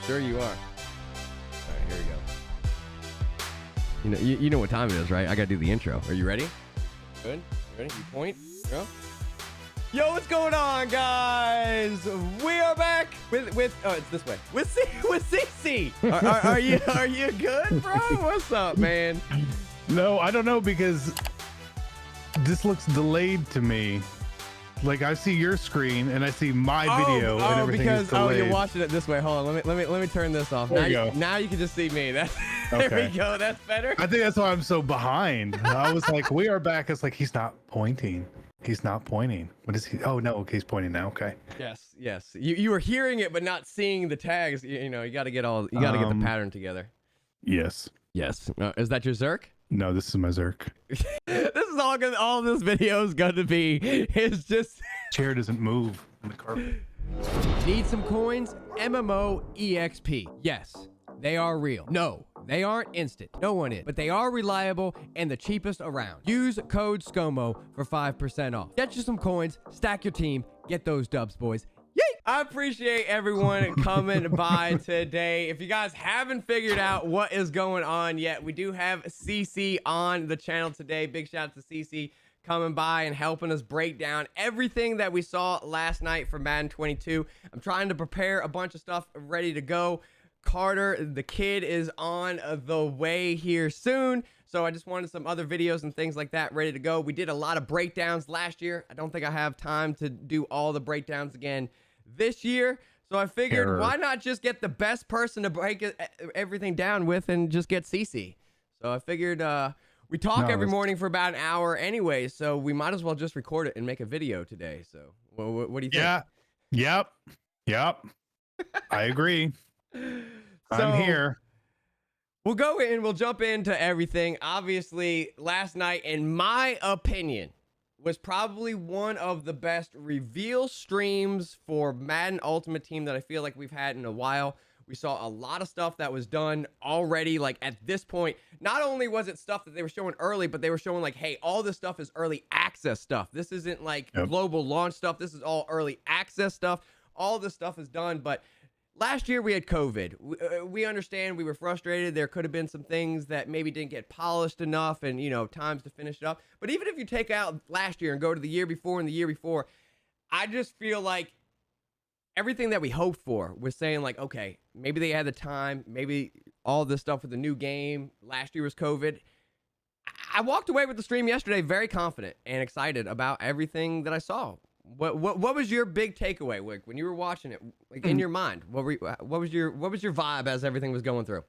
sure you are. All right, here we go. You know what time it is, right? I gotta do the intro. Are you ready? Good. You ready? You point. Go. Yo, what's going on, guys? We are back with oh, it's this way. With CC. Are you good, bro? What's up, man? No, I don't know, because this looks delayed to me. Like, I see your screen and I see my video and everything is delayed. You're watching it this way. Hold on, let me turn this off. Now you can just see me. There we go. That's better. I think that's why I'm so behind. I was like, we are back. It's like, he's not pointing. He's not pointing. What is he? Oh no, okay, he's pointing now. Okay. Yes. You were hearing it but not seeing the tags. You know, you got to get the pattern together. Yes. Is that your Zerk? No, this is my Zerk. This is all this video is gonna be. It's just chair doesn't move in the carpet. Need some coins? MMO EXP. Yes, they are real. No, they aren't instant. No one is, but they are reliable and the cheapest around. Use code Scomo for 5% off. Get you some coins, stack your team, get those dubs, boys. Yay! I appreciate everyone coming by today. If you guys haven't figured out what is going on yet, we do have CC on the channel today. Big shout out to CC coming by and helping us break down everything that we saw last night for Madden 22. I'm trying to prepare a bunch of stuff ready to go. Carter, the kid, is on the way here soon. So I just wanted some other videos and things like that ready to go. We did a lot of breakdowns last year. I don't think I have time to do all the breakdowns again this year. So I figured, why not just get the best person to break everything down with and just get CC? So I figured we talk every morning for about an hour anyway, so we might as well just record it and make a video today. So what do you think? Yeah. Yep. I agree. I'm here. We'll go in, we'll jump into everything. Obviously, last night, in my opinion, was probably one of the best reveal streams for Madden Ultimate Team that I feel like we've had in a while. We saw a lot of stuff that was done already. Like, at this point, not only was it stuff that they were showing early, but they were showing like, hey, all this stuff is early access stuff. This isn't like global launch stuff. This is all early access stuff. All this stuff is done, but last year we had COVID. We understand, we were frustrated. There could have been some things that maybe didn't get polished enough and, you know, times to finish it up. But even if you take out last year and go to the year before and the year before, I just feel like everything that we hoped for was saying like, okay, maybe they had the time, maybe all this stuff with the new game. Last year was COVID. I walked away with the stream yesterday very confident and excited about everything that I saw. What was your big takeaway, Wick, when you were watching it, like in your mind? What was your vibe as everything was going through?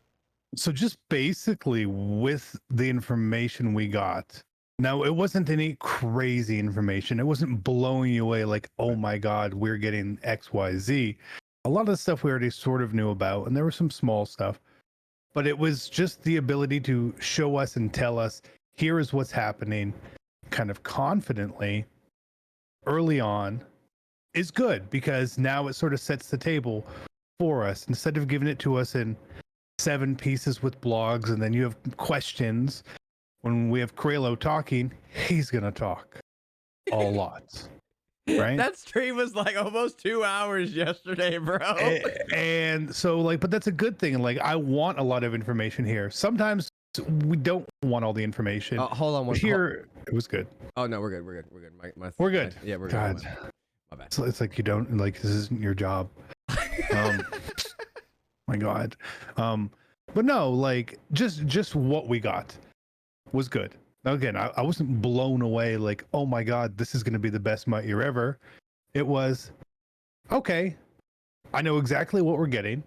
So just basically with the information we got, now it wasn't any crazy information. It wasn't blowing you away like, oh my God, we're getting XYZ. A lot of the stuff we already sort of knew about, and there was some small stuff, but it was just the ability to show us and tell us, here is what's happening kind of confidently early on is good, because now it sort of sets the table for us. Instead of giving it to us in 7 pieces with blogs and then you have questions, when we have Kralo talking, he's gonna talk a lot, right? That stream was like almost 2 hours yesterday, bro. And so like, but that's a good thing. Like, I want a lot of information here. Sometimes we don't want all the information. Hold on one here. It was good. Oh no, we're good. We're good. We're good. Yeah, we're God. good. My bad. So it's like, you don't, like, this isn't your job. My God. But no, like, just what we got was good. Now, again, I wasn't blown away like, oh my God, this is going to be the best Might Year ever. It was, okay, I know exactly what we're getting.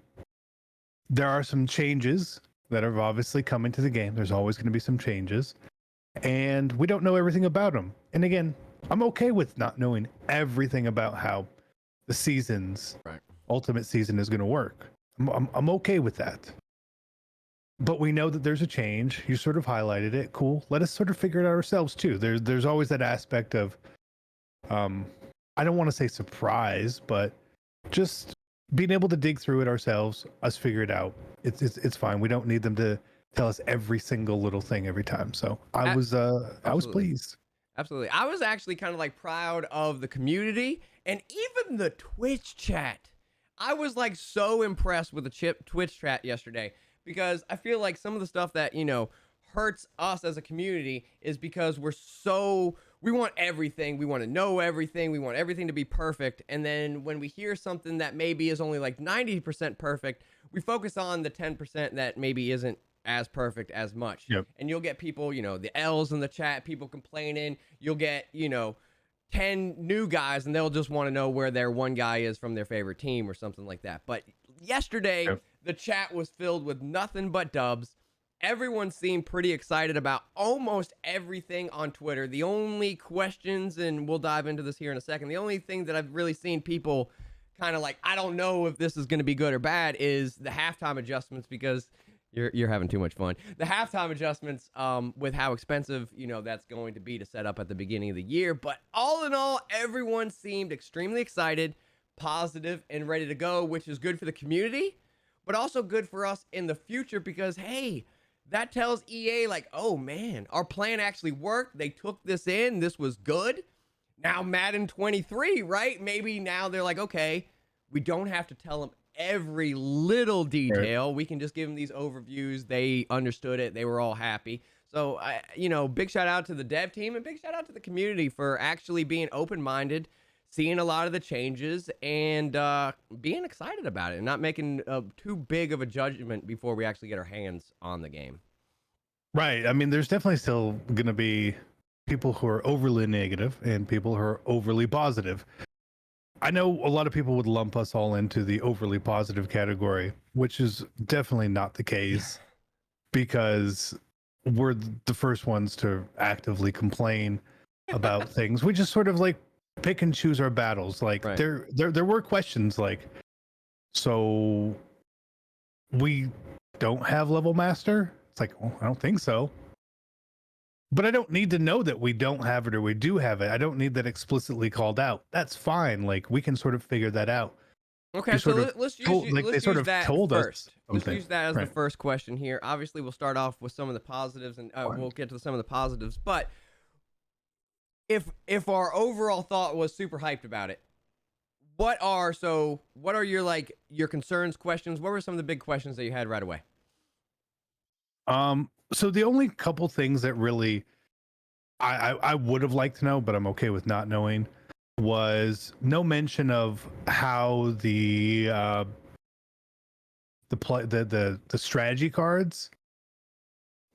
There are some changes that have obviously come into the game. There's always going to be some changes. And we don't know everything about them. And again, I'm okay with not knowing everything about how the seasons, Ultimate Season, is going to work. I'm okay with that. But we know that there's a change. You sort of highlighted it. Cool. Let us sort of figure it out ourselves too. There's always that aspect of, I don't want to say surprise, but just being able to dig through it ourselves, us figure it out. It's fine. We don't need them to tell us every single little thing every time. So I was pleased. Absolutely. I was actually kind of like proud of the community and even the Twitch chat. I was like so impressed with the Twitch chat yesterday, because I feel like some of the stuff that, hurts us as a community is because we want everything. We want to know everything. We want everything to be perfect. And then when we hear something that maybe is only like 90% perfect, we focus on the 10% that maybe isn't as perfect as much. Yep. And you'll get people, the L's in the chat, people complaining. You'll get, 10 new guys, and they'll just want to know where their one guy is from their favorite team or something like that. But yesterday, Yep. the chat was filled with nothing but dubs. Everyone seemed pretty excited about almost everything on Twitter. The only questions, and we'll dive into this here in a second, the only thing that I've really seen people kind of like, I don't know if this is going to be good or bad, is the halftime adjustments, because you're having too much fun. The halftime adjustments, with how expensive, that's going to be to set up at the beginning of the year. But all in all, everyone seemed extremely excited, positive, and ready to go, which is good for the community, but also good for us in the future, because, hey, that tells EA, like, oh man, our plan actually worked. They took this in. This was good. Now Madden 23, right? Maybe now they're like, okay, we don't have to tell them every little detail. Right. We can just give them these overviews. They understood it. They were all happy. So, big shout out to the dev team, and big shout out to the community for actually being open-minded, seeing a lot of the changes, and being excited about it, and not making too big of a judgment before we actually get our hands on the game. Right. I mean, there's definitely still going to be people who are overly negative and people who are overly positive. I know a lot of people would lump us all into the overly positive category, which is definitely not the case, because we're the first ones to actively complain about things. We just sort of like pick and choose our battles. Like, right. there were questions like, so we don't have level master? It's like, well, I don't think so. But I don't need to know that we don't have it or we do have it. I don't need that explicitly called out. That's fine. Like, we can sort of figure that out. Okay, so let's use that first. Let's use that as right. the first question here. Obviously, we'll start off with some of the positives, and we'll get to some of the positives. But if our overall thought was super hyped about it, what are your concerns, questions? What were some of the big questions that you had right away? So the only couple things that really I would have liked to know, but I'm okay with not knowing, was no mention of how the strategy cards,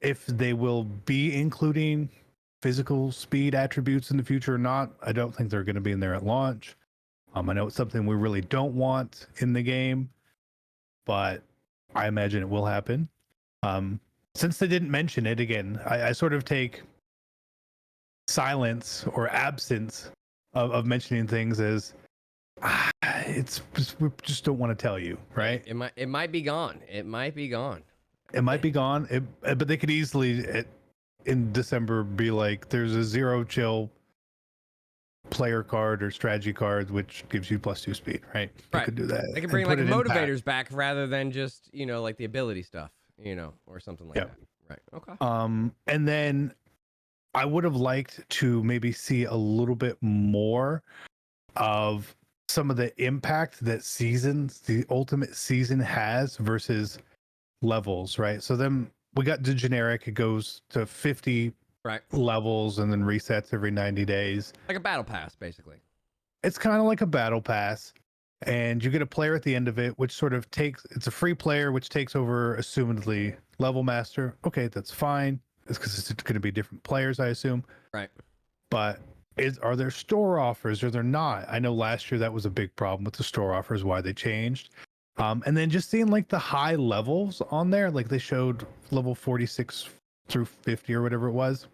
if they will be including physical speed attributes in the future or not. I don't think they're going to be in there at launch. I know it's something we really don't want in the game, but I imagine it will happen. Since they didn't mention it, again, I sort of take silence or absence of mentioning things as we just don't want to tell you, right? It might be gone. It might be gone. But they could easily in December be like, there's a zero chill player card or strategy card which gives you +2 speed, right? They could do that. They could bring like motivators back rather than just like the ability stuff, or something like that. Right. Okay. And then I would have liked to maybe see a little bit more of some of the impact that the ultimate season has versus levels, right? So then we got the generic, it goes to 50 levels and then resets every 90 days. Like a battle pass, basically. It's kind of like a battle pass. And you get a player at the end of it, which sort of it's a free player, which takes over, assumedly, level master. Okay, that's fine. It's because it's going to be different players, I assume. Right. But are there store offers? Or they're not? I know last year that was a big problem with the store offers, why they changed. And then just seeing like the high levels on there, like they showed level 46 through 50 or whatever it was.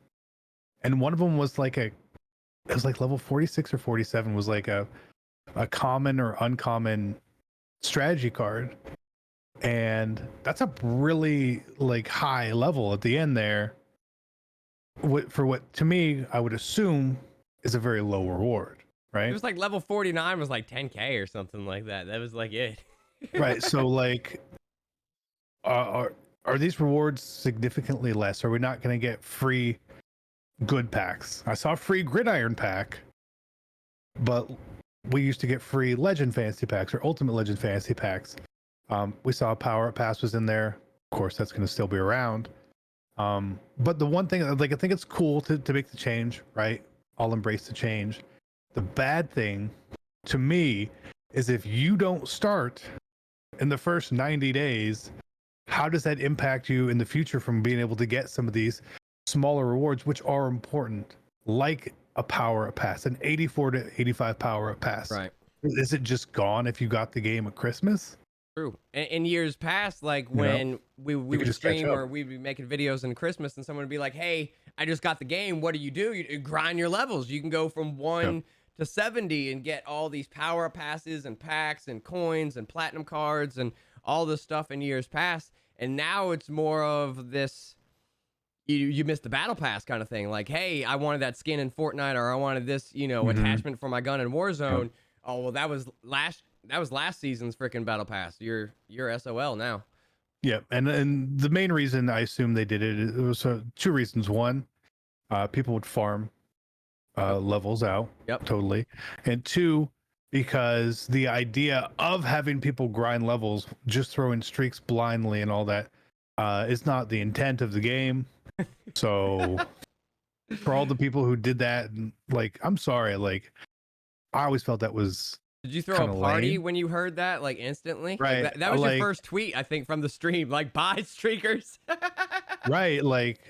And one of them was like it was like level 46 or 47 was like a common or uncommon strategy card, and that's a really like high level at the end there for what to me I would assume is a very low reward, right? It was like level 49 was like 10k or something like that. That was like it. Right. So like are these rewards significantly less? Are we not going to get free good packs? I saw a free gridiron pack, but we used to get free Legend Fantasy Packs or Ultimate Legend Fantasy Packs. We saw Power Up Pass was in there. Of course, that's going to still be around. But the one thing, like, I think it's cool to make the change, right? I'll embrace the change. The bad thing to me is if you don't start in the first 90 days, how does that impact you in the future from being able to get some of these smaller rewards, which are important, like a Power Up Pass, an 84 to 85 Power Up Pass? Right. Is it just gone if you got the game at Christmas? True. In years past, like when we would just catch stream up. or we'd be making videos in Christmas and someone would be like, hey, I just got the game. What do? You grind your levels. You can go from 1 to 70 and get all these power passes and packs and coins and platinum cards and all this stuff in years past. And now it's more of this, you missed the battle pass kind of thing. Like, hey, I wanted that skin in Fortnite, or I wanted this, attachment for my gun in Warzone. Yep. Oh, well, that was last season's freaking battle pass. You're SOL now. Yeah, and the main reason I assume they did it was two reasons. One, people would farm levels out. Yep. Totally. And two, because the idea of having people grind levels, just throwing streaks blindly and all that, is not the intent of the game. So for all the people who did that, like, I'm sorry, like, I always felt that was. Did you throw a party lame. when you heard that, like, instantly? Right. Like, that was your Like, first tweet, I think, from the stream. Like, bye, streakers. right. Like,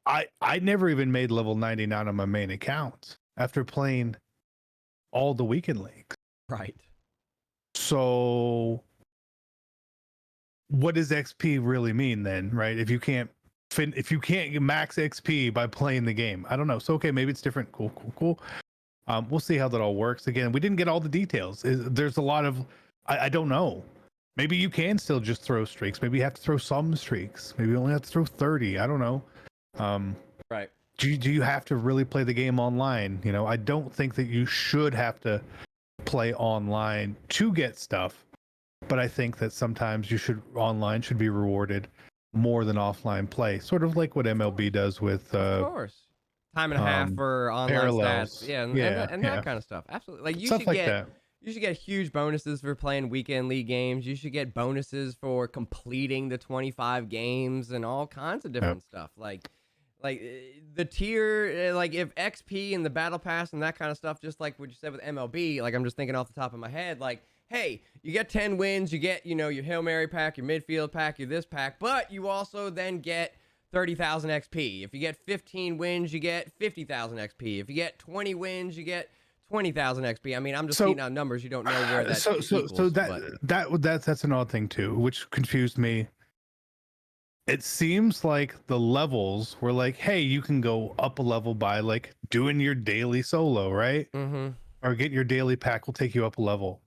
I never even made level 99 on my main account after playing all the weekend leagues. Right. So what does XP really mean then, right? If you can't max XP by playing the game, I don't know. So okay, maybe it's different. Cool. We'll see how that all works. Again, we didn't get all the details. There's a lot of I don't know. Maybe you can still just throw streaks. Maybe you have to throw some streaks. Maybe you only have to throw 30. I don't know. Right. Do you have to really play the game online? I don't think that you should have to play online to get stuff, but I think that sometimes online should be rewarded more than offline play, sort of like what MLB does with of course, time and a half for online parallels. stats, and that kind of stuff. Absolutely, like Stuff like that. You should get huge bonuses for playing weekend league games. You should get bonuses for completing the 25 games and all kinds of different stuff. Like the tier, like if XP and the battle pass and that kind of stuff, just like what you said with MLB, like I'm just thinking off the top of my head, like, hey, you get 10 wins, you get, your Hail Mary pack, your midfield pack, your this pack, but you also then get 30,000 XP. If you get 15 wins, you get 50,000 XP. If you get 20 wins, you get 20,000 XP. I mean, I'm just seeing out numbers. You don't know where that equals, that's an odd thing too, which confused me. It seems like the levels were like, hey, you can go up a level by like doing your daily solo, right? Mm-hmm. Or get your daily pack will take you up a level.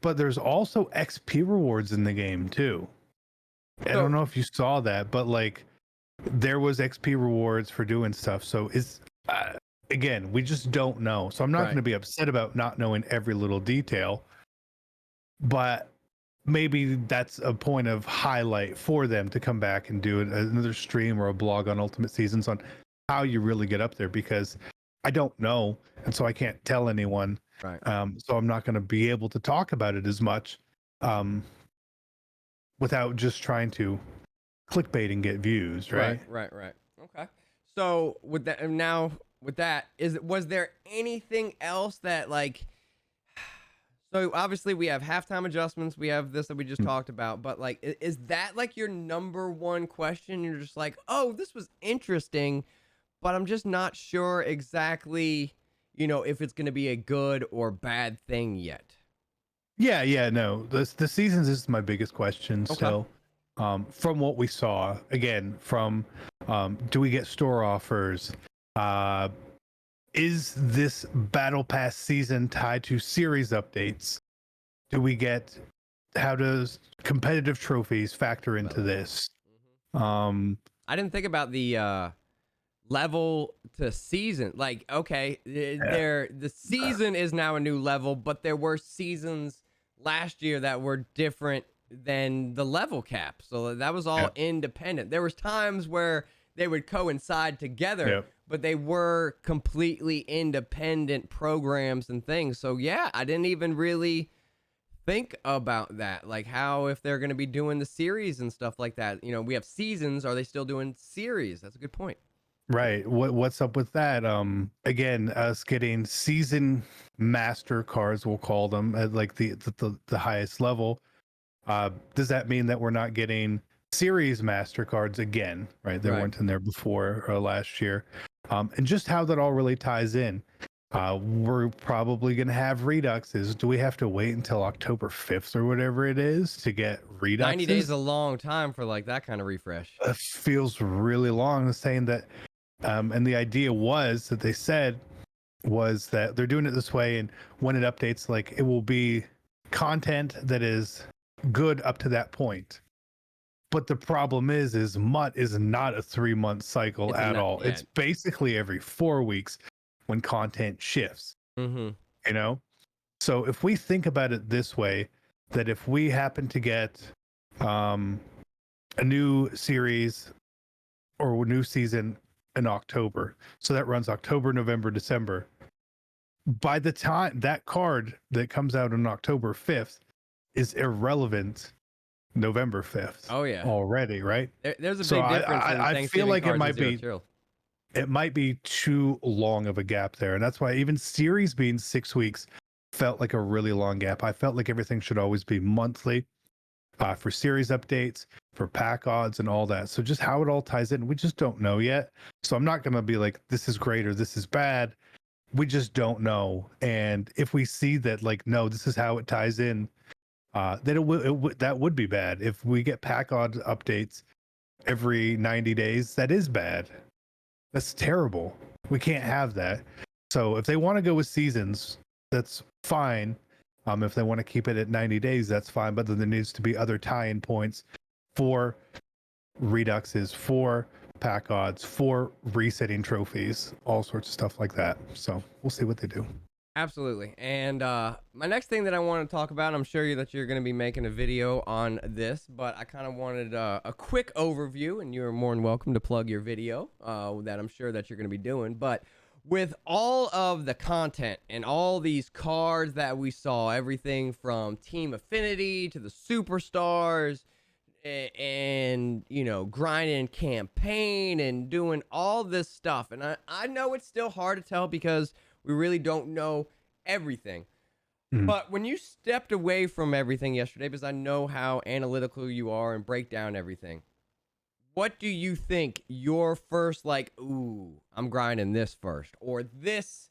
But there's also XP rewards in the game too. I don't know if you saw that, but like there was XP rewards for doing stuff. So again, we just don't know. So I'm not going to be upset about not knowing every little detail, but maybe that's a point of highlight for them to come back and do another stream or a blog on Ultimate Seasons on how you really get up there, because I don't know, and so I can't tell anyone. Right. So I'm not going to be able to talk about it as much without just trying to clickbait and get views, right? Right. Okay. So with that, was there anything else that, like, so obviously we have halftime adjustments, we have this that we just talked about, but like, is that like your number one question? You're just like, oh, this was interesting, but I'm just not sure exactly, if it's going to be a good or bad thing yet. Yeah, no. The seasons is my biggest question still. From what we saw, again, from do we get store offers? Is this Battle Pass season tied to series updates? Do we get, how does competitive trophies factor into this? I didn't think about the level to season. Like, okay, the season is now a new level, but there were seasons last year that were different than the level cap. So that was all independent. There was times where they would coincide together, but they were completely independent programs and things. So yeah, I didn't even really think about that. Like how if they're going to be doing the series and stuff like that. You know, we have seasons. Are they still doing series? That's a good point. Right. What's up with that? Again, us getting season master cards, we'll call them, at like the highest level. Does that mean that we're not getting series master cards again? Right. They Right. weren't in there before or last year. And just how that all really ties in. We're probably going to have reduxes. Do we have to wait until October 5th or whatever it is to get reduxes? 90 days is a long time for like that kind of refresh. It feels really long. Saying that, and the idea was that they said was that they're doing it this way, and when it updates, like it will be content that is good up to that point. But the problem is MUT is not a 3-month cycle at all. Yeah. It's basically every 4 weeks when content shifts. You know, so if we think about it this way, that if we happen to get a new series or a new season in October, so that runs October, November, December, by the time that card that comes out on October 5th is irrelevant November 5th. Oh yeah, already, right? There's a big difference. I feel like it might be too long of a gap there, and that's why even series being 6 weeks felt like a really long gap. I felt like everything should always be monthly, for series updates, for pack odds, and all that. So just how it all ties in, we just don't know yet. So I'm not gonna be like this is great or this is bad. We just don't know. And if we see that, like, no, this is how it ties in, then that would be bad. If we get pack odd updates every 90 days, that is bad. That's terrible. We can't have that. So if they want to go with seasons, that's fine. If they want to keep it at 90 days, that's fine. But then there needs to be other tie-in points for reduxes, for pack odds, for resetting trophies, all sorts of stuff like that. So we'll see what they do. Absolutely. And my next thing that I want to talk about, I'm sure that you're going to be making a video on this, but I kind of wanted a quick overview, and you're more than welcome to plug your video that I'm sure that you're going to be doing. But with all of the content and all these cards that we saw, everything from Team Affinity to the Superstars, and you know, grinding campaign and doing all this stuff, and I know it's still hard to tell because we really don't know everything. But when you stepped away from everything yesterday, because I know how analytical you are and break down everything, what do you think your first, like, ooh, I'm grinding this first, or this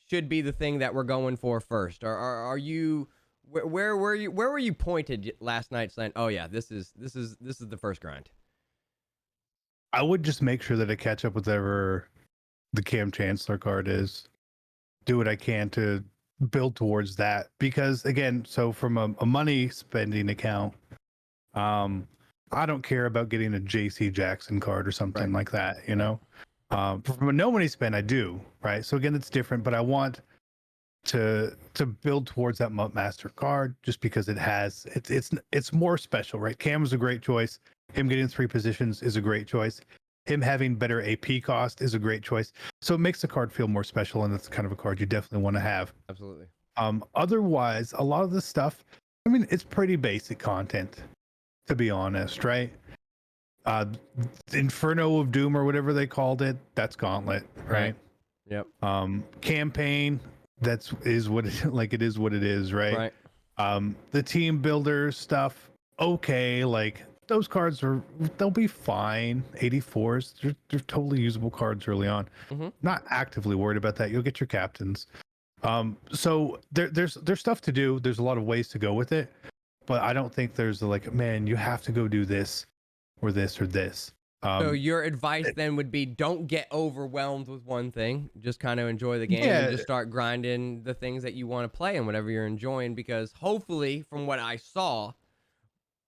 should be the thing that we're going for first? Or are you, where were you pointed last night saying, oh yeah, this is the first grind? I would just make sure that I catch up with whatever the Cam Chancellor card is. Do what I can to build towards that, because again, so from a money spending account, I don't care about getting a JC Jackson card or something like that, you know. From a no money spend, I do, right? So again, it's different, but I want to build towards that master card just because it's more special, right? Cam is a great choice. Him getting 3 positions is a great choice. Him having better AP cost is a great choice. So it makes the card feel more special, and that's kind of a card you definitely want to have. Absolutely. Otherwise, a lot of the stuff, I mean, it's pretty basic content, to be honest, right? Inferno of Doom or whatever they called it, that's Gauntlet, right? Yep. Campaign, is what it is, right? The team builder stuff, okay, like those cards they'll be fine. 84s, they're totally usable cards early on. Not actively worried about that. You'll get your captains. So there's stuff to do. There's a lot of ways to go with it, but I don't think there's like, man, you have to go do this or this or this. So your advice then would be, don't get overwhelmed with one thing. Just kind of enjoy the game and just start grinding the things that you want to play and whatever you're enjoying, because hopefully, from what I saw,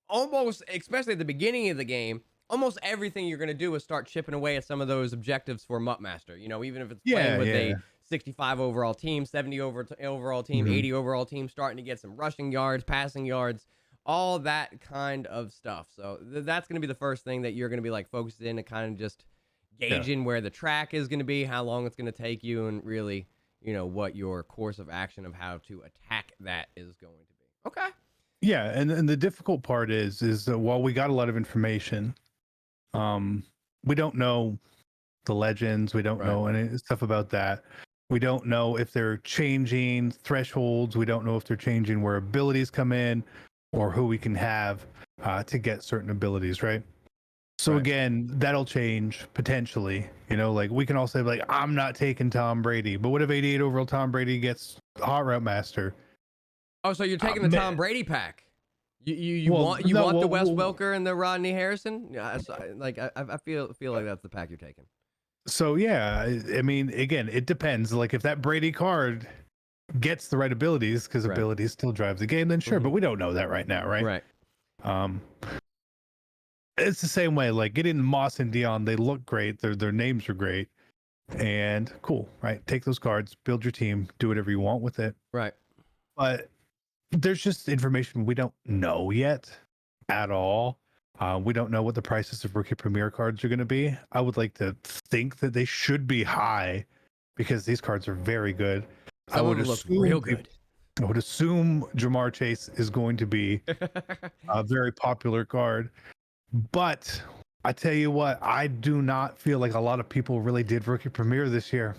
almost, especially at the beginning of the game, almost everything you're going to do is start chipping away at some of those objectives for MUT Master. You know, even if it's playing with a 65 overall team, 70 overall team, 80 overall team, starting to get some rushing yards, passing yards, all that kind of stuff. So that's going to be the first thing that you're going to be like focused in and kind of just gauging where the track is going to be, how long it's going to take you, and really, what your course of action of how to attack that is going to be. Okay. Yeah, and the difficult part is that while we got a lot of information, we don't know the legends, we don't know any stuff about that. We don't know if they're changing thresholds. We don't know if they're changing where abilities come in, or who we can have to get certain abilities, right? So again, that'll change potentially. Like we can all say like, I'm not taking Tom Brady, but what if 88 overall Tom Brady gets Hot Route Master? Oh, so you're taking the Tom Brady pack? You want the Wes Welker and the Rodney Harrison? Yeah, I feel like that's the pack you're taking. So yeah, I mean, again, it depends. Like if that Brady card gets the right abilities, because abilities still drive the game, then sure. But we don't know that right now, right? Right. It's the same way. Like getting Moss and Dion, they look great. Their names are great, and cool, right? Take those cards, build your team, do whatever you want with it. Right. But there's just information we don't know yet at all. We don't know what the prices of rookie premier cards are going to be. I would like to think that they should be high because these cards are very good. Some of them look real good. I would assume Jamar Chase is going to be a very popular card. But I tell you what, I do not feel like a lot of people really did rookie premier this year.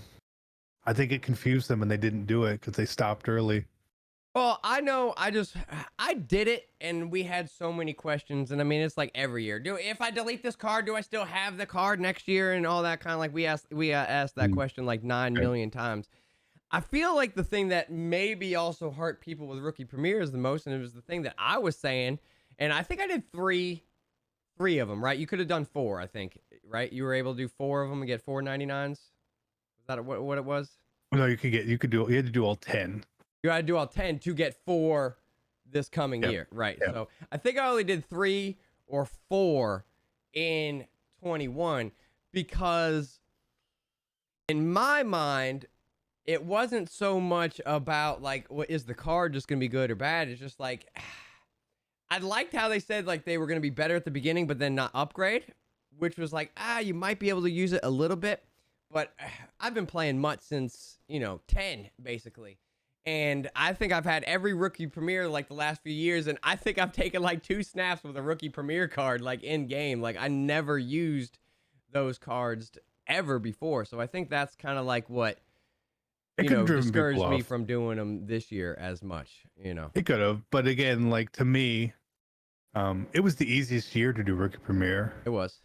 I think it confused them and they didn't do it because they stopped early. Well, I know I did it and we had so many questions. And I mean, it's like every year. If I delete this card, do I still have the card next year and all that kind of like we asked that question like 9 million times. I feel like the thing that maybe also hurt people with rookie premieres the most, and it was the thing that I was saying, and I think I did three of them, right? You could have done 4, I think, right? You were able to do 4 of them and get 499s. Was that what it was? No, you had to do all 10. You had to do all 10 to get 4 this coming year, right? Yep. So I think I only did 3 or 4 in 21 because in my mind, it wasn't so much about like, what is the card just going to be good or bad? It's just like, I liked how they said like they were going to be better at the beginning, but then not upgrade, which was like, you might be able to use it a little bit, but I've been playing MUT since, 10 basically. And I think I've had every rookie premiere like the last few years. And I think I've taken like 2 snaps with a rookie premiere card, like in game. Like I never used those cards ever before. So I think that's kind of like what, discouraged me from doing them this year as much, It could have, but again, like to me, it was the easiest year to do rookie premiere. It was.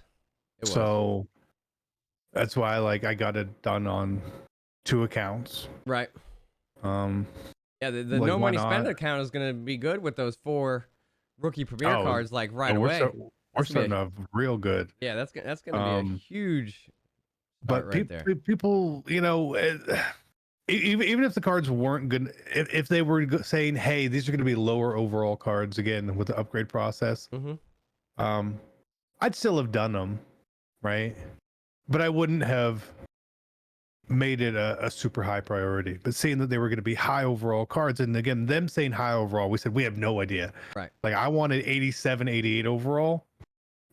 So that's why I got it done on 2 accounts. Right. Yeah, the like, no money spent account is going to be good with those 4 rookie premiere cards like right away. We're starting off real good. Yeah, that's going to be a huge but right there. People, even if the cards weren't good, if they were saying, hey, these are going to be lower overall cards again with the upgrade process, I'd still have done them, right? But I wouldn't have made it a super high priority. But seeing that they were going to be high overall cards, and again, them saying high overall, we said we have no idea. Right. Like I wanted 87, 88 overall.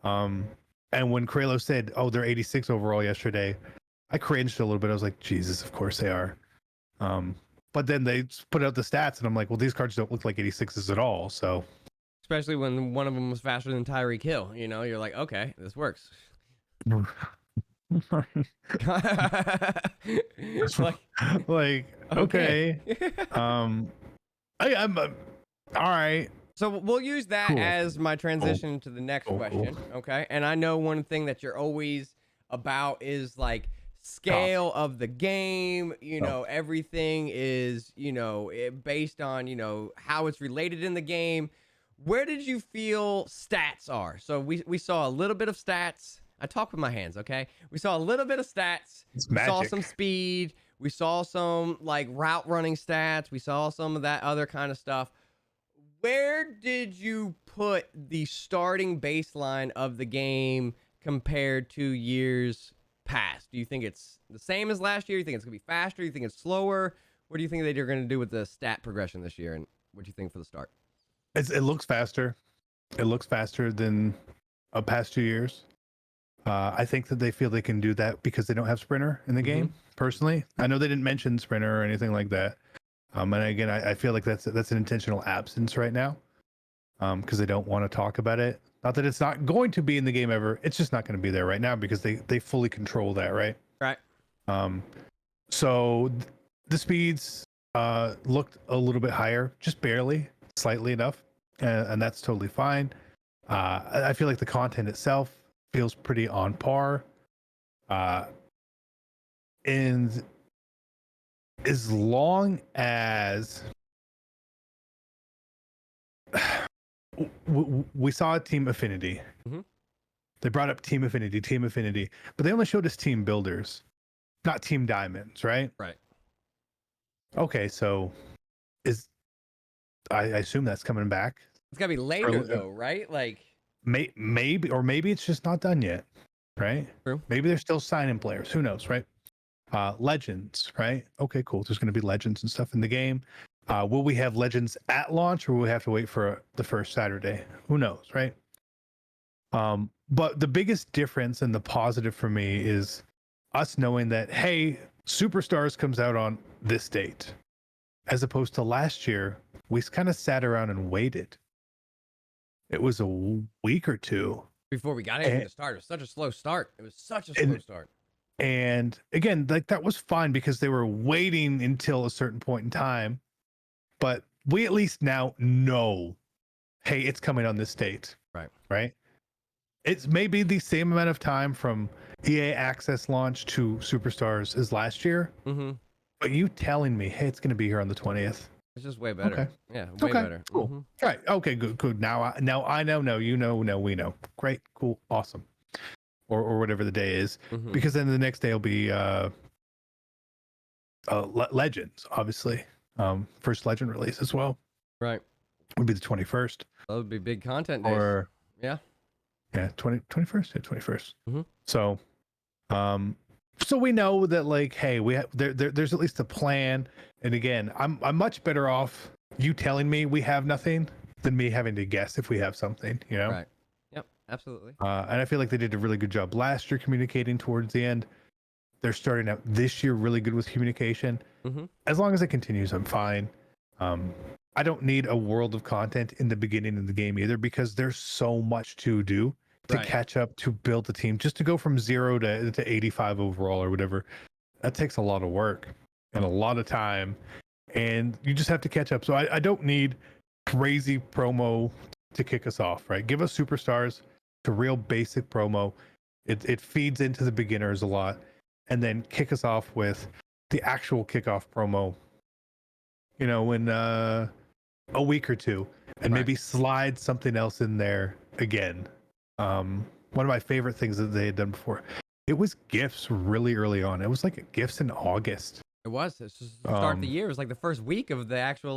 And when Kralo said, oh, they're 86 overall yesterday, I cringed a little bit. I was like, Jesus, of course they are. But then they put out the stats, and I'm like, well, these cards don't look like 86s at all. So, especially when one of them was faster than Tyreek Hill, you're like, okay, this works. like okay. I'm all right. So we'll use that as my transition to the next question. Okay. And I know one thing that you're always about is like scale of the game, everything is, based on, how it's related in the game. Where did you feel stats are? So we saw a little bit of stats. I talk with my hands, okay? We saw a little bit of stats. We saw some speed. We saw some like route running stats. We saw some of that other kind of stuff. Where did you put the starting baseline of the game compared to years past? Do you think it's the same as last year? You think it's going to be faster? You think it's slower? What do you think they're going to do with the stat progression this year? And what do you think for the start? It looks faster. It looks faster than past 2 years. I think that they feel they can do that because they don't have Sprinter in the game. Personally, I know they didn't mention Sprinter or anything like that. And again, I feel like that's an intentional absence right now, because they don't want to talk about it. Not that it's not going to be in the game ever. It's just not going to be there right now because they fully control that, right? Right. So the speeds looked a little bit higher, just barely, slightly enough, and that's totally fine. I feel like the content itself feels pretty on par. And as long as we saw Team Affinity, they brought up Team Affinity, but they only showed us Team Builders, not Team Diamonds, right? Right. Okay, so I assume that's coming back. It's gotta be later though, right? Like maybe it's just not done yet, right? True. Maybe they're still signing players. Who knows, right? Legends, right? Okay, cool. There's going to be legends and stuff in the game. Will we have legends at launch, or will we have to wait for the first Saturday? Who knows, right? But the biggest difference and the positive for me is us knowing that, hey, Superstars comes out on this date, as opposed to last year. We kind of sat around and waited. It was a week or two before we got anything to start. It was such a slow start. It was such a slow start. And again, like that was fine because they were waiting until a certain point in time. But we at least now know, hey, it's coming on this date. Right. Right. It's maybe the same amount of time from EA Access launch to Superstars as last year. But you telling me, hey, it's going to be here on the 20th. It's just way better. Okay. Yeah, way better. Cool. Right. Okay, good. Now I know, no, you know, no, we know. Great, cool, awesome. Or whatever the day is. Because then the next day will be Legends, obviously. First Legend release as well. Right. Would be the 21st. That would be big content days. Or yeah. Yeah, 21st? Yeah, 21st. So so we know that, like, hey, we have there's at least a plan. And again, I'm much better off you telling me we have nothing than me having to guess if we have something, you know? Right. Yep, absolutely. And I feel like they did a really good job last year communicating towards the end. They're starting out this year really good with communication. As long as it continues, I'm fine. I don't need a world of content in the beginning of the game either, because there's so much to do to catch up, to build the team, just to go from 0 to 85 overall or whatever. That takes a lot of work and a lot of time, and you just have to catch up. So I don't need crazy promo to kick us off, right? Give us Superstars, to real basic promo. It feeds into the beginners a lot, and then kick us off with the actual kickoff promo, you know, in a week or two, and maybe slide something else in there again. One of my favorite things that they had done before, it was gifts really early on. It was like gifts in August. It was. It's just the start of the year. It was like the first week of the actual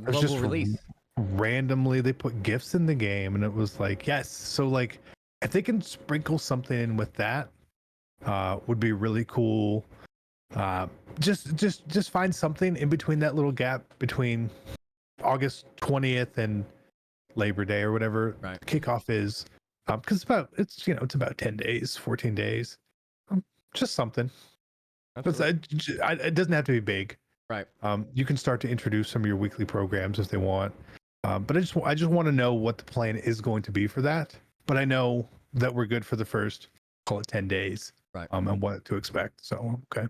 global release. Randomly, they put gifts in the game, and it was like, yes. So like, if they can sprinkle something in with that, would be really cool. Just find something in between that little gap between August 20th and Labor Day or whatever kickoff is. Because it's about 10 days, 14 days, just something. But it doesn't have to be big. Right. You can start to introduce some of your weekly programs if they want. But I just want to know what the plan is going to be for that. But I know that we're good for the first, call it 10 days. Right. And what to expect. So, okay.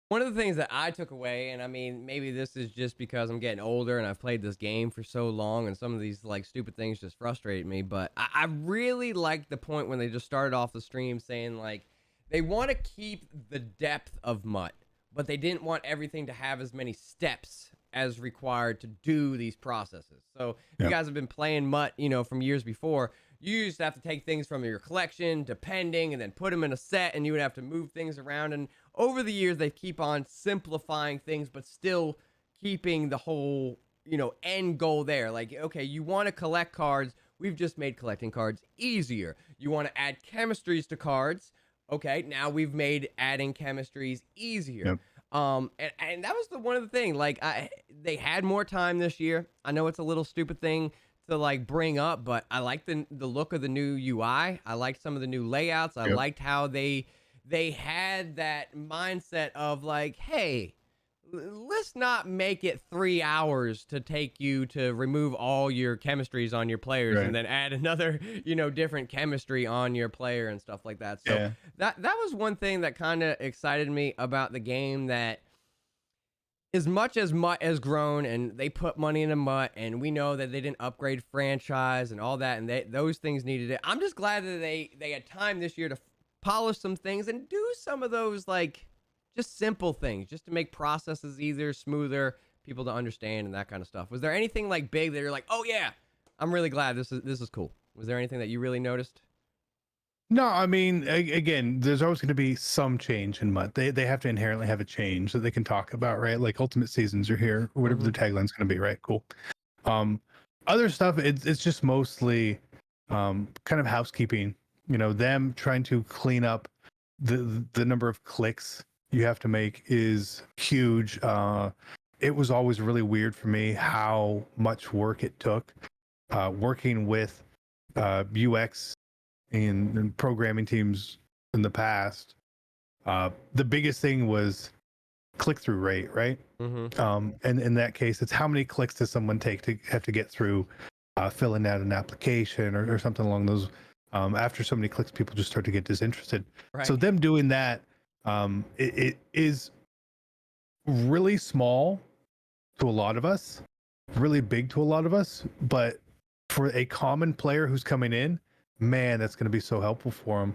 One of the things that I took away, and I mean, maybe this is just because I'm getting older and I've played this game for so long, and some of these like stupid things just frustrate me, but I really liked the point when they just started off the stream saying like they want to keep the depth of MUT, but they didn't want everything to have as many steps as required to do these processes. So you guys have been playing MUT, from years before. You used to have to take things from your collection, depending, and then put them in a set, and you would have to move things around. And over the years, they keep on simplifying things, but still keeping the whole, end goal there. Like, okay, you want to collect cards. We've just made collecting cards easier. You want to add chemistries to cards. Okay, now we've made adding chemistries easier. And that was one of the things. Like, they had more time this year. I know it's a little stupid thing to like bring up, but I like the look of the new UI. I liked some of the new layouts. I liked how they had that mindset of like, hey, let's not make it 3 hours to take you to remove all your chemistries on your players and Right. then add another, different chemistry on your player and stuff like that. So Yeah. that was one thing that kind of excited me about the game, that as much as Mutt has grown and they put money into Mutt, and we know that they didn't upgrade franchise and all that, and those things needed it. I'm just glad that they had time this year to polish some things and do some of those like just simple things just to make processes easier, smoother, people to understand and that kind of stuff. Was there anything like big that you're like, oh yeah, I'm really glad this is cool? Was there anything that you really noticed? No, I mean, again, there's always going to be some change in MUT. They have to inherently have a change that they can talk about, right? Like Ultimate Seasons are here, or whatever their tagline's going to be, right? Cool. Other stuff, it's just mostly kind of housekeeping. Them trying to clean up the number of clicks you have to make is huge. It was always really weird for me how much work it took working with UX and programming teams in the past. The biggest thing was click-through rate, right? And in that case, it's how many clicks does someone take to have to get through filling out an application or something along those. After so many clicks, people just start to get disinterested. Right. So them doing that, it is really small to a lot of us, really big to a lot of us, but for a common player who's coming in, man, that's going to be so helpful for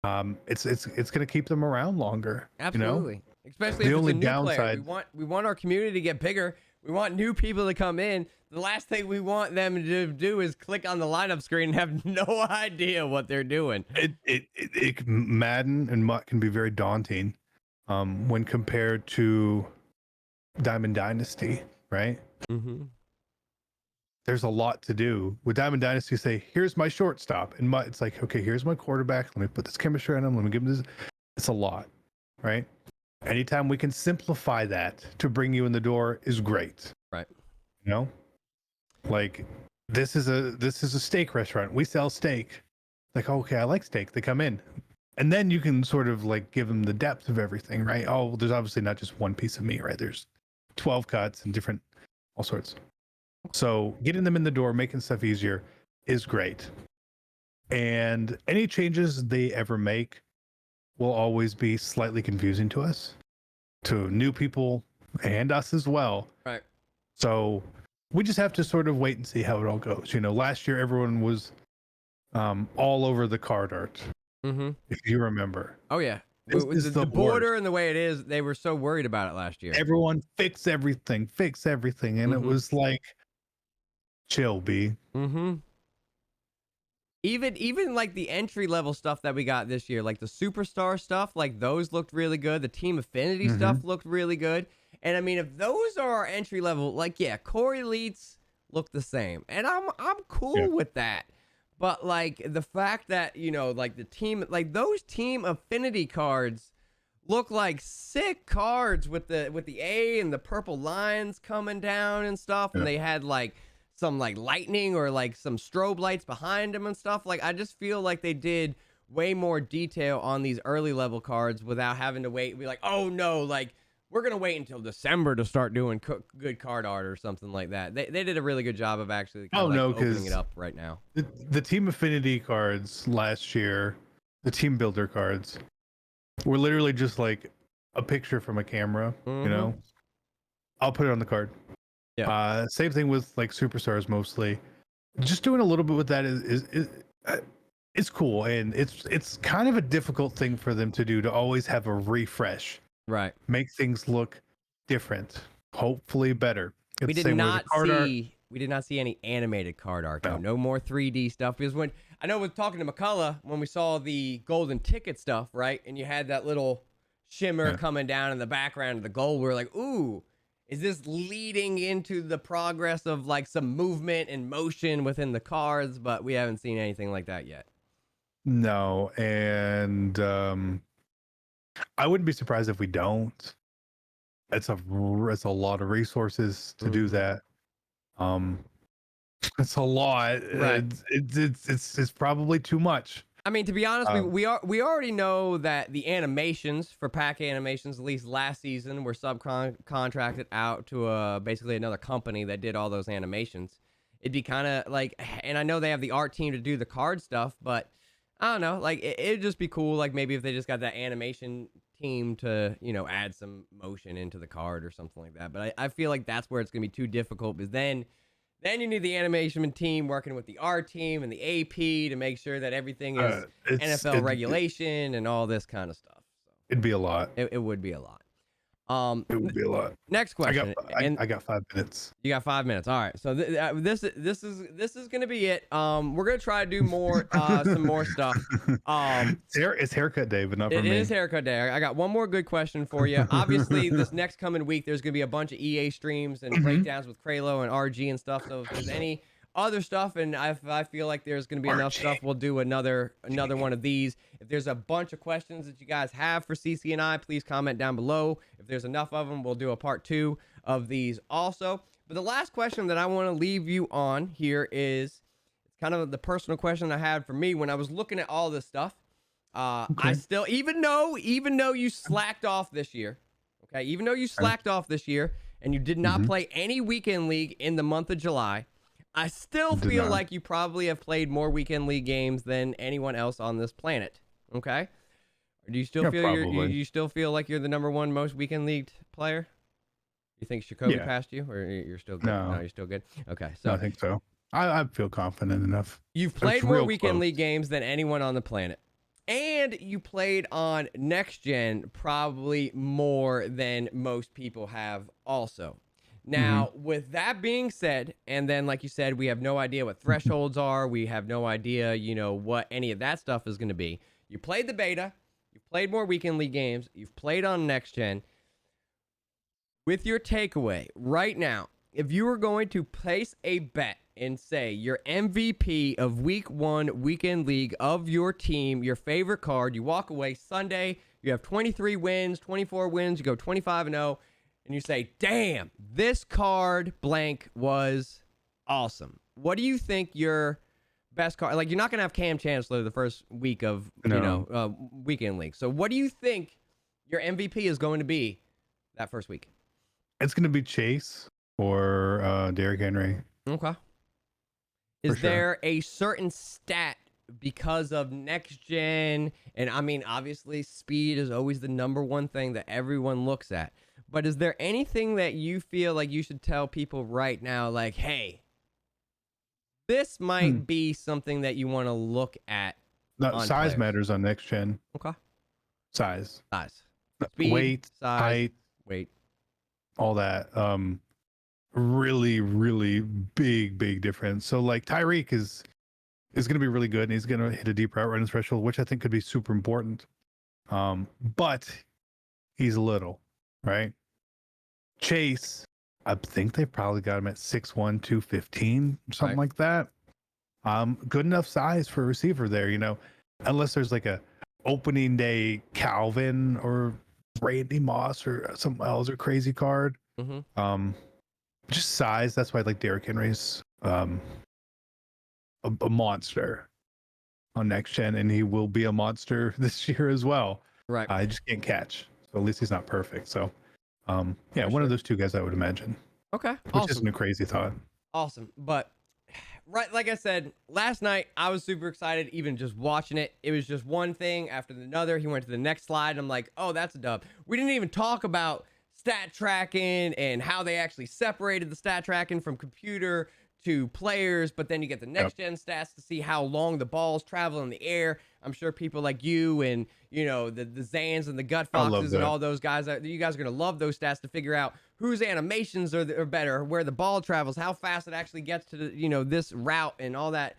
them. It's going to keep them around longer. Absolutely. Especially The if it's only a new player. downside- We want our community to get bigger. We want new people to come in. The last thing we want them to do is click on the lineup screen and have no idea what they're doing. Madden and MUT can be very daunting when compared to Diamond Dynasty, right? There's a lot to do. With Diamond Dynasty, say, here's my shortstop. And MUT, it's like, okay, here's my quarterback. Let me put this chemistry on him. Let me give him this. It's a lot, right? Anytime we can simplify that to bring you in the door is great. Right. Like this is a steak restaurant. We sell steak. Like, okay, I like steak. They come in. And then you can sort of like give them the depth of everything, right? Oh, there's obviously not just one piece of meat, right? There's 12 cuts and different, all sorts. So getting them in the door, making stuff easier is great. And any changes they ever make will always be slightly confusing to us, to new people and us as well. Right. So we just have to sort of wait and see how it all goes. Last year everyone was all over the card art. If you remember. Oh yeah. This is The the border worst. and the way it is, they were so worried about it last year. Everyone fix everything. And it was like, chill, B. Even like the entry level stuff that we got this year, like the superstar stuff, like those looked really good. The team affinity stuff looked really good. And I mean, if those are our entry level, like yeah, core elites look the same, and I'm cool with that. But like the fact that like the team, like those team affinity cards look like sick cards with the A and the purple lines coming down and stuff, and they had like some like lightning or like some strobe lights behind them and stuff. Like I just feel like they did way more detail on these early level cards without having to wait and be like, oh no, like we're gonna wait until December to start doing good card art or something like that. They did a really good job of actually opening it up right now. The team affinity cards last year, the team builder cards, were literally just like a picture from a camera. I'll put it on the card. Yeah. Same thing with like superstars mostly. Just doing a little bit with that is cool, and it's kind of a difficult thing for them to do, to always have a refresh. Right. Make things look different, hopefully better. We did not see any animated card art though. No more 3D stuff, because when I know with talking to McCullough, when we saw the golden ticket stuff, right, and you had that little shimmer coming down in the background of the goal, we were like, ooh, is this leading into the progress of like some movement and motion within the cards? But we haven't seen anything like that yet. No, and I wouldn't be surprised if we don't. It's a lot of resources to do that. It's a lot. Right. It's probably too much. I mean, to be honest, Um, we already know that the animations for pack animations, at least last season, were subcontracted out to basically another company that did all those animations. It'd be kind of like, and I know they have the art team to do the card stuff, but I don't know, like it'd just be cool, like maybe if they just got that animation team to add some motion into the card or something like that. But I feel like that's where it's gonna be too difficult because then you need the animation team working with the R team and the AP to make sure that everything is NFL regulation and all this kind of stuff. So it'd be a lot. it would be a lot. It would be a lot. Next question. I got 5 minutes. You got 5 minutes. All right. So this is gonna be it. We're gonna try to do more some more stuff. It's haircut day, but not for me. It is haircut day. I got one more good question for you. Obviously, this next coming week, there's gonna be a bunch of EA streams and breakdowns with Kralo and RG and stuff. So if there's any other stuff, and I feel like there's gonna be enough stuff, we'll do another one of these. If there's a bunch of questions that you guys have for CC and I, please comment down below. If there's enough of them, we'll do a part 2 of these also. But the last question that I want to leave you on here is it's kind of the personal question I had for me when I was looking at all this stuff. I still, even though you slacked off this year, okay, even though you slacked off this year and you did not play any weekend league in the month of July, I still feel like you probably have played more weekend league games than anyone else on this planet. Okay, or do you still feel you still feel like you're the #1 most weekend league player? You think Jacoby passed you, or you're still good? No, you're still good. Okay, so I think so. I feel confident enough. You've played more weekend league games than anyone on the planet, and you played on next gen probably more than most people have also. Now, with that being said, and then like you said, we have no idea what thresholds are. We have no idea, what any of that stuff is going to be. You played the beta. You've played more weekend league games. You've played on next gen. With your takeaway right now, if you were going to place a bet and say your MVP of week 1 weekend league of your team, your favorite card, you walk away Sunday, you have 23 wins, 24 wins, you go 25-0. And you say, damn, this card blank was awesome. What do you think your best card, like you're not going to have Cam Chancellor the first week of, weekend league. So what do you think your MVP is going to be that first week? It's going to be Chase or Derrick Henry. Okay. Is there a certain stat because of next gen? And I mean, obviously speed is always the #1 thing that everyone looks at. But is there anything that you feel like you should tell people right now, like, hey, this might be something that you want to look at? No, size matters on next gen. Okay. Size. Speed, weight, size, height, weight, all that. Really, really big difference. So like Tyreek is going to be really good, and he's going to hit a deep route running threshold, which I think could be super important. But he's little, right? Chase, I think they probably got him at 6'1", 215, something like that. Good enough size for a receiver there, unless there's like a opening day Calvin or Randy Moss or something else or crazy card. Just size. That's why I like Derrick Henry's a monster on next gen, and he will be a monster this year as well. Right. I just can't catch. So at least he's not perfect. So one of those two guys I would imagine. Okay. Which isn't a crazy thought. Awesome. But right, like I said, last night I was super excited, even just watching it. It was just one thing after another. He went to the next slide. I'm like, oh, that's a dub. We didn't even talk about stat tracking and how they actually separated the stat tracking from computer to players, but then you get the next gen stats to see how long the balls travel in the air. I'm sure people like you and the Zans and the Gut Foxes and all those guys, you guys are gonna love those stats to figure out whose animations are better, where the ball travels, how fast it actually gets to this route, and all that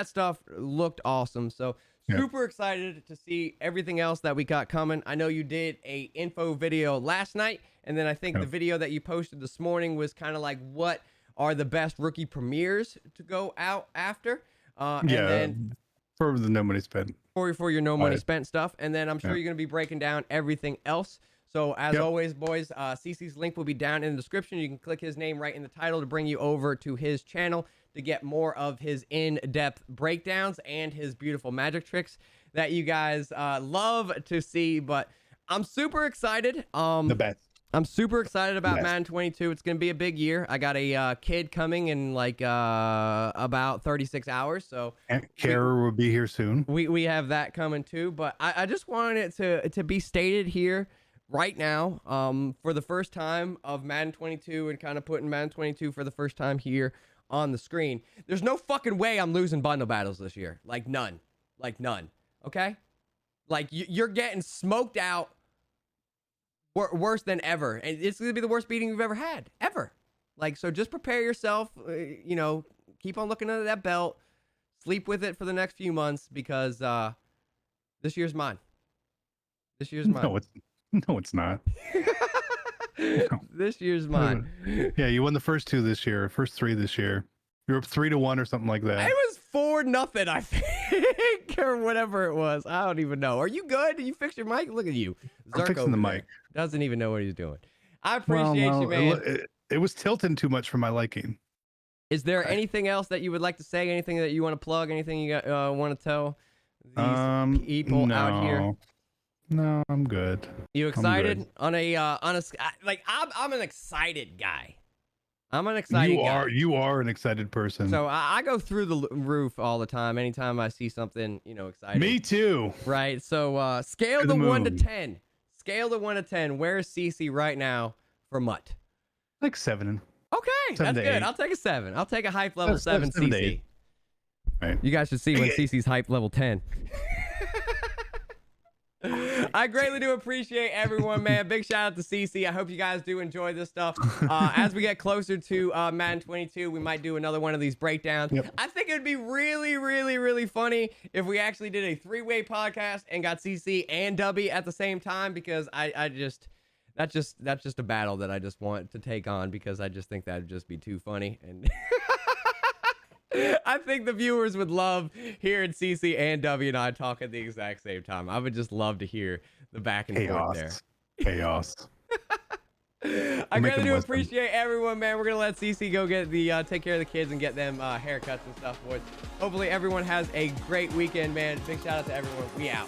stuff looked awesome. So super excited to see everything else that we got coming. I know you did a info video last night, and then I think the video that you posted this morning was kind of like what are the best rookie premieres to go out after. And then for the no money spent. For your no money spent stuff. And then I'm sure you're going to be breaking down everything else. So as always, boys, CC's link will be down in the description. You can click his name right in the title to bring you over to his channel to get more of his in-depth breakdowns and his beautiful magic tricks that you guys love to see. But I'm super excited. The best. I'm super excited about Yes. Madden 22. It's going to be a big year. I got a kid coming in like about 36 hours. So Kara will be here soon. we have that coming too. But I just wanted it to be stated here right now for the first time of Madden 22 and kind of putting Madden 22 for the first time here on the screen. There's no fucking way I'm losing bundle battles this year. Like none. Like none. Okay? Like you're getting smoked out worse than ever, and it's gonna be the worst beating you've ever had, ever. Like, so just prepare yourself. You know, keep on looking under that belt, sleep with it for the next few months, because this year's mine. This year's mine. No, it's not. This year's mine. Yeah, you won the first 2 this year, first 3 this year. You're up 3-1 or something like that. It was 4-0, I think, or whatever it was. I don't even know. Are you good? Did you fix your mic? Look at you. I'm fixing the mic. Doesn't even know what he's doing. I appreciate you, man. It was tilting too much for my liking. Is there anything else that you would like to say? Anything that you want to plug? Anything you want to tell these people out here? No, I'm good. You excited on a like I'm an excited guy. I'm an excited guy. You are an excited person. So I go through the roof all the time. Anytime I see something, exciting. Me too. Right. So scale the 1 to 10. Scale the 1 to 10. Where's CC right now for Mutt? Like 7. Okay, 7 that's to good. 8. I'll take a 7. I'll take a hype level 7 7 to CC. 8. Right. You guys should see when CC's hype level 10. I greatly do appreciate everyone, man. Big shout out to CC. I hope you guys do enjoy this stuff. As we get closer to Madden 22, we might do another one of these breakdowns. Yep. I think it would be really, really, really funny if we actually did a 3-way podcast and got CC and Dubby at the same time, because that's just a battle that I just want to take on, because I just think that'd just be too funny. And I think the viewers would love hearing CC and W and I talk at the exact same time. I would just love to hear the back and forth there. Chaos. I greatly do appreciate everyone, man. We're gonna let CC go get the take care of the kids and get them haircuts and stuff, boys. Hopefully everyone has a great weekend, man. Big shout out to everyone. We out.